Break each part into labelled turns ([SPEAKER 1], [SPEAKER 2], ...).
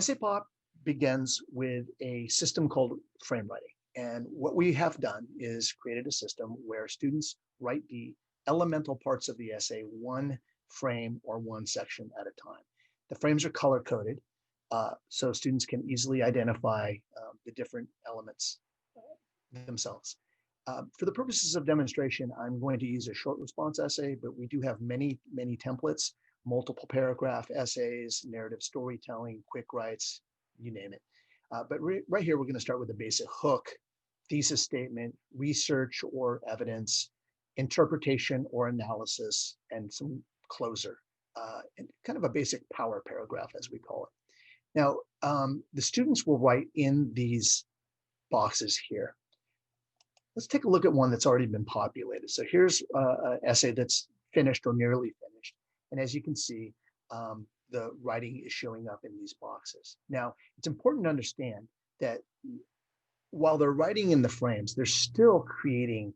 [SPEAKER 1] SAPOP begins with a system called frame writing. And what we have done is created a system where students write the elemental parts of the essay one frame or one section at a time. The frames are color coded, so students can easily identify the different elements themselves. For the purposes of demonstration, I'm going to use a short response essay, but we do have many templates, multiple paragraph essays, narrative storytelling, quick writes, you name it. Right here, we're going to start with a basic hook, thesis statement, research or evidence, interpretation or analysis, and some closer, and kind of a basic power paragraph, as we call it. Now, the students will write in these boxes here. Let's take a look at one that's already been populated. So here's an essay that's finished or nearly finished. And as you can see, the writing is showing up in these boxes. Now, it's important to understand that while they're writing in the frames, they're still creating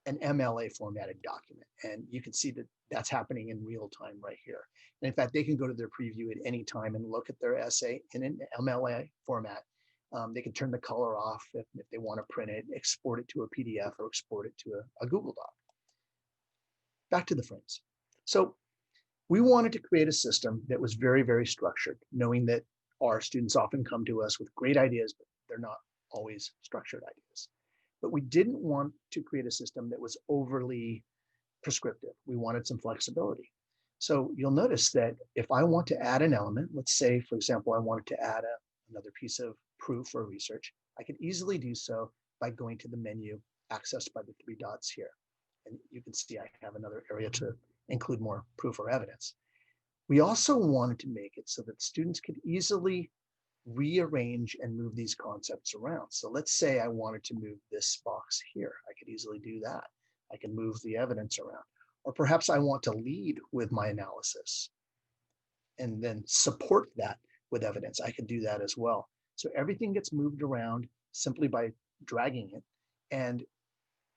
[SPEAKER 1] an MLA formatted document. And you can see that that's happening in real time right here. And in fact, they can go to their preview at any time and look at their essay in an MLA format. They can turn the color off if they want to print it, export it to a PDF, or export it to a Google Doc. Back to the frames. So we wanted to create a system that was very structured, knowing that our students often come to us with great ideas, but they're not always structured ideas. But we didn't want to create a system that was overly prescriptive. We wanted some flexibility. So you'll notice that if I want to add an element, let's say, for example, I wanted to add another piece of proof or research, I could easily do so by going to the menu accessed by the three dots here. And you can see I have another area to include more proof or evidence. We also wanted to make it so that students could easily rearrange and move these concepts around. So let's say I wanted to move this box here. I could easily do that. I can move the evidence around. Or perhaps I want to lead with my analysis and then support that with evidence. I could do that as well. So everything gets moved around simply by dragging it. And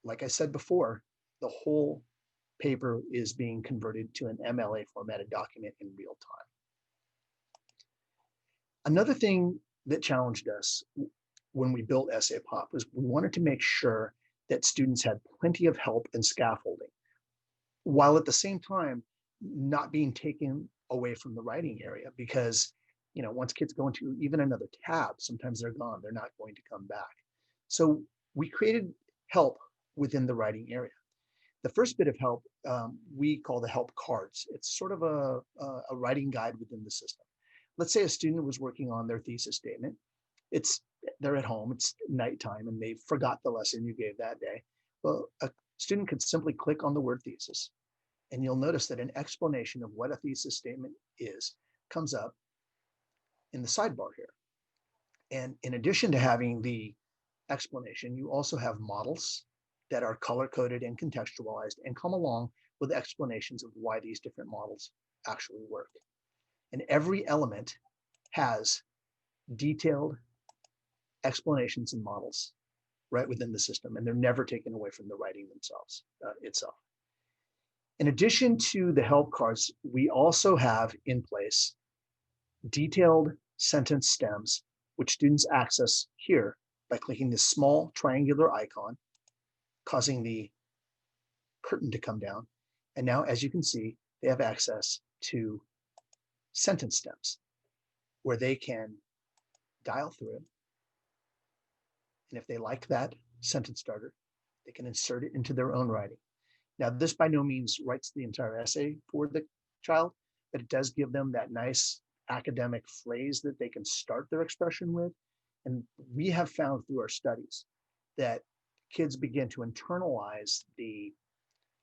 [SPEAKER 1] like I said before, the whole paper is being converted to an MLA formatted document in real time. Another thing that challenged us when we built SAPOP was we wanted to make sure that students had plenty of help and scaffolding, while at the same time not being taken away from the writing area, because once kids go into even another tab, sometimes they're gone, they're not going to come back. So we created help within the writing area. The first bit of help we call the help cards. It's sort of a writing guide within the system. Let's say a student was working on their thesis statement. They're at home, it's nighttime, and they forgot the lesson you gave that day. Well, a student could simply click on the word thesis, and you'll notice that an explanation of what a thesis statement is comes up in the sidebar here. And in addition to having the explanation, you also have models that are color-coded and contextualized and come along with explanations of why these different models actually work. And every element has detailed explanations and models right within the system, and they're never taken away from the writing themselves itself. In addition to the help cards, we also have in place detailed sentence stems, which students access here by clicking this small triangular icon, causing the curtain to come down. And now, as you can see, they have access to sentence stems where they can dial through. And if they like that sentence starter, they can insert it into their own writing. Now, this by no means writes the entire essay for the child, but it does give them that nice academic phrase that they can start their expression with. And we have found through our studies that kids begin to internalize the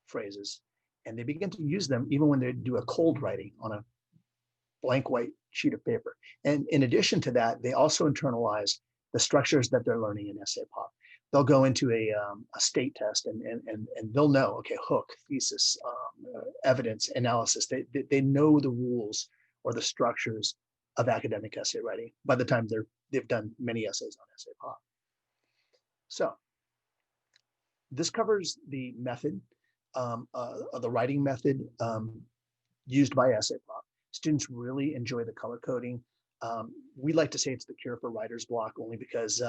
[SPEAKER 1] phrases, and they begin to use them even when they do a cold writing on a blank white sheet of paper. And in addition to that, they also internalize the structures that they're learning in SAPOP. They'll go into a state test and they'll know, okay, hook, thesis, evidence, analysis. They know the rules or the structures of academic essay writing by the time they've done many essays on SAPOP. So this covers the method, the writing method used by SAPOP. Students really enjoy the color coding. We like to say it's the cure for writer's block only because,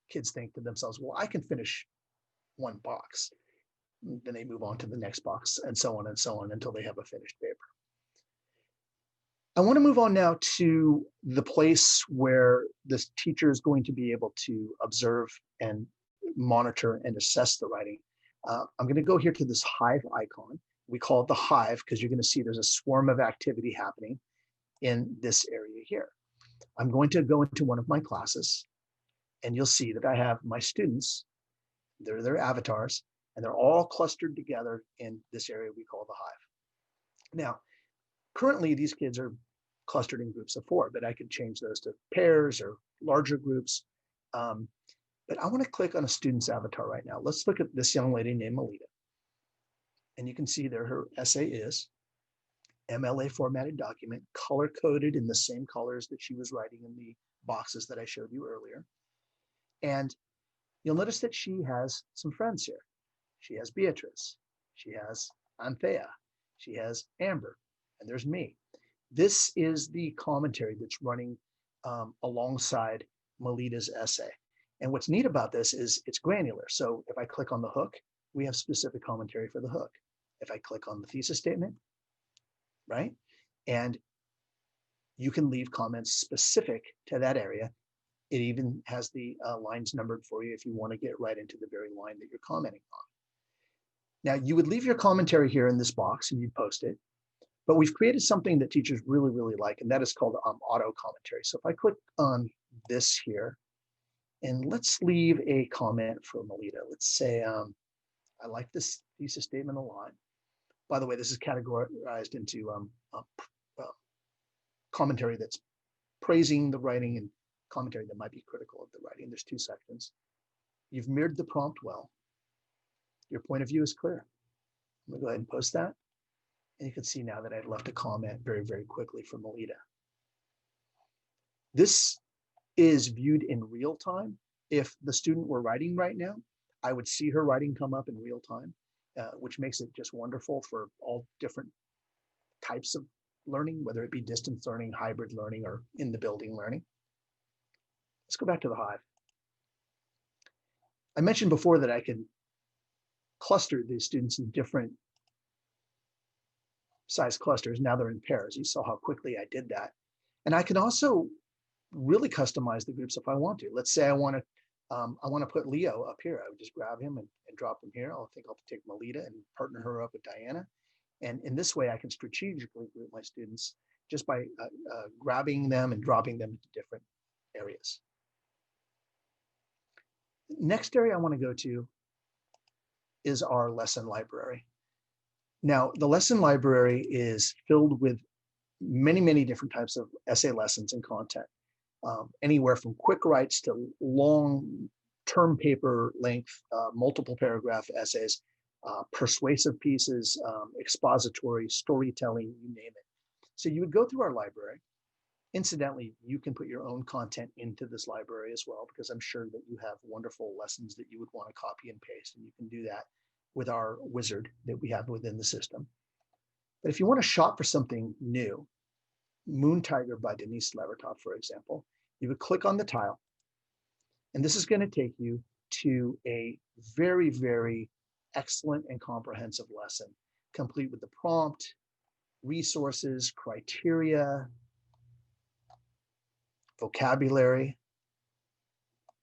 [SPEAKER 1] kids think to themselves, well, I can finish one box. Then they move on to the next box and so on until they have a finished paper. I want to move on now to the place where this teacher is going to be able to observe and monitor and assess the writing. I'm going to go here to this hive icon. We call it the hive because you're going to see there's a swarm of activity happening in this area here. I'm going to go into one of my classes and you'll see that I have my students, they're their avatars, and they're all clustered together in this area we call the hive. Now, currently these kids are clustered in groups of 4, but I could change those to pairs or larger groups. But I want to click on a student's avatar right now. Let's look at this young lady named Melita. And you can see there her essay is MLA formatted document, color coded in the same colors that she was writing in the boxes that I showed you earlier. And you'll notice that she has some friends here. She has Beatrice, she has Anthea, she has Amber, and there's me. This is the commentary that's running alongside Melita's essay. And what's neat about this is it's granular. So if I click on the hook, we have specific commentary for the hook. If I click on the thesis statement, right? And you can leave comments specific to that area. It even has the lines numbered for you if you want to get right into the very line that you're commenting on. Now, you would leave your commentary here in this box and you'd post it. But we've created something that teachers really, really like, and that is called auto commentary. So if I click on this here, and let's leave a comment for Melita. Let's say, I like this thesis statement a lot. By the way, this is categorized into commentary that's praising the writing and commentary that might be critical of the writing. There's 2 sections. You've mirrored the prompt well. Your point of view is clear. I'm gonna go ahead and post that. And you can see now that I've left a comment very, very quickly for Melita. This is viewed in real time. If the student were writing right now, I would see her writing come up in real time, which makes it just wonderful for all different types of learning, whether it be distance learning, hybrid learning, or in the building learning. Let's go back to the hive. I mentioned before that I could cluster these students in different size clusters. Now they're in pairs. You saw how quickly I did that. And I can also really customize the groups if I want to. Let's say I want to put Leo up here. I would just grab him and drop him here. I'll take Melita and partner her up with Diana. And in this way, I can strategically group my students just by grabbing them and dropping them into different areas. Next area I want to go to is our lesson library. Now, the lesson library is filled with many, many different types of essay lessons and content, anywhere from quick writes to long term paper length, multiple paragraph essays, persuasive pieces, expository, storytelling, you name it. So you would go through our library. Incidentally, you can put your own content into this library as well, because I'm sure that you have wonderful lessons that you would want to copy and paste, and you can do that with our wizard that we have within the system. But if you want to shop for something new, Moon Tiger by Denise Levertov, for example, you would click on the tile, and this is going to take you to a very, very excellent and comprehensive lesson, complete with the prompt, resources, criteria, vocabulary.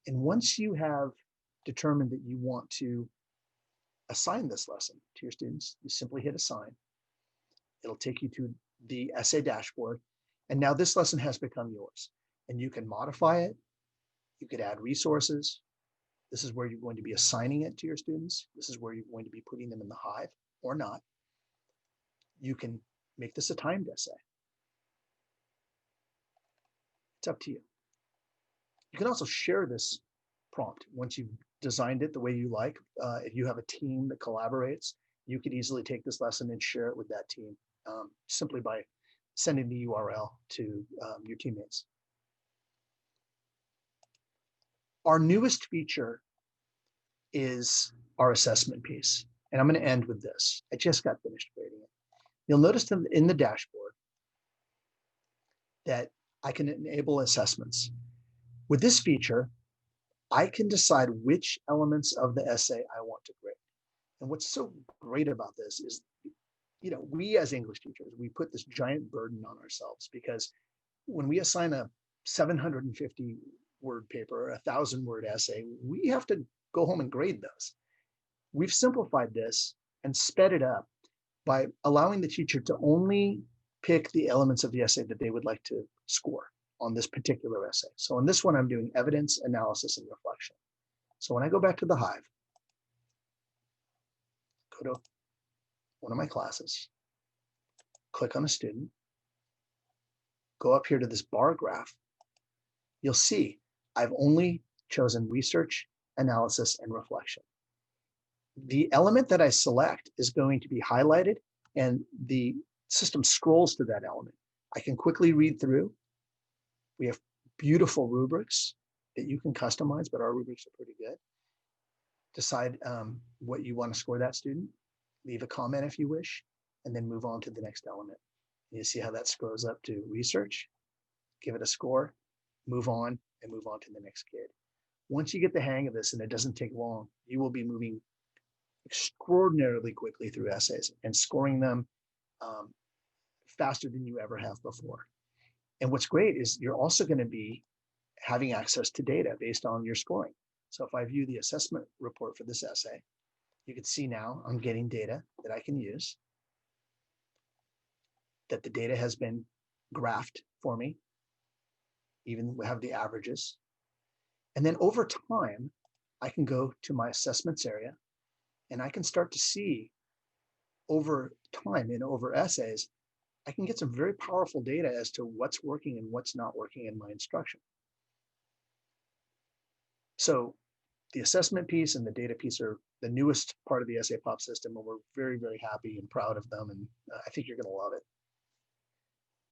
[SPEAKER 1] And once you have determined that you want to assign this lesson to your students, you simply hit assign. It'll take you to the essay dashboard. And now this lesson has become yours. And you can modify it. You could add resources. This is where you're going to be assigning it to your students. This is where you're going to be putting them in the hive or not. You can make this a timed essay. It's up to you. You can also share this prompt once you've designed it the way you like. If you have a team that collaborates, you could easily take this lesson and share it with that team simply by sending the URL to your teammates. Our newest feature is our assessment piece. And I'm going to end with this. I just got finished creating it. You'll notice in the dashboard that I can enable assessments. With this feature, I can decide which elements of the essay I want to grade. And what's so great about this is, we as English teachers, we put this giant burden on ourselves because when we assign a 750 word paper, 1,000 word essay, we have to go home and grade those. We've simplified this and sped it up by allowing the teacher to only pick the elements of the essay that they would like to score on this particular essay. So in this one, I'm doing evidence, analysis, and reflection. So when I go back to the Hive, go to one of my classes, click on a student, go up here to this bar graph, you'll see I've only chosen research, analysis, and reflection. The element that I select is going to be highlighted and the system scrolls to that element. I can quickly read through. We have beautiful rubrics that you can customize, but our rubrics are pretty good. Decide what you want to score that student, leave a comment if you wish, and then move on to the next element. And you see how that scrolls up to research, give it a score, move on, and move on to the next kid. Once you get the hang of this, and it doesn't take long, you will be moving extraordinarily quickly through essays and scoring them faster than you ever have before. And what's great is you're also going to be having access to data based on your scoring. So if I view the assessment report for this essay, you can see now I'm getting data that I can use, that the data has been graphed for me, even we have the averages. And then over time, I can go to my assessments area and I can start to see over time and over essays, I can get some very powerful data as to what's working and what's not working in my instruction. So the assessment piece and the data piece are the newest part of the EssayPop system, and we're very, very happy and proud of them. And I think you're going to love it.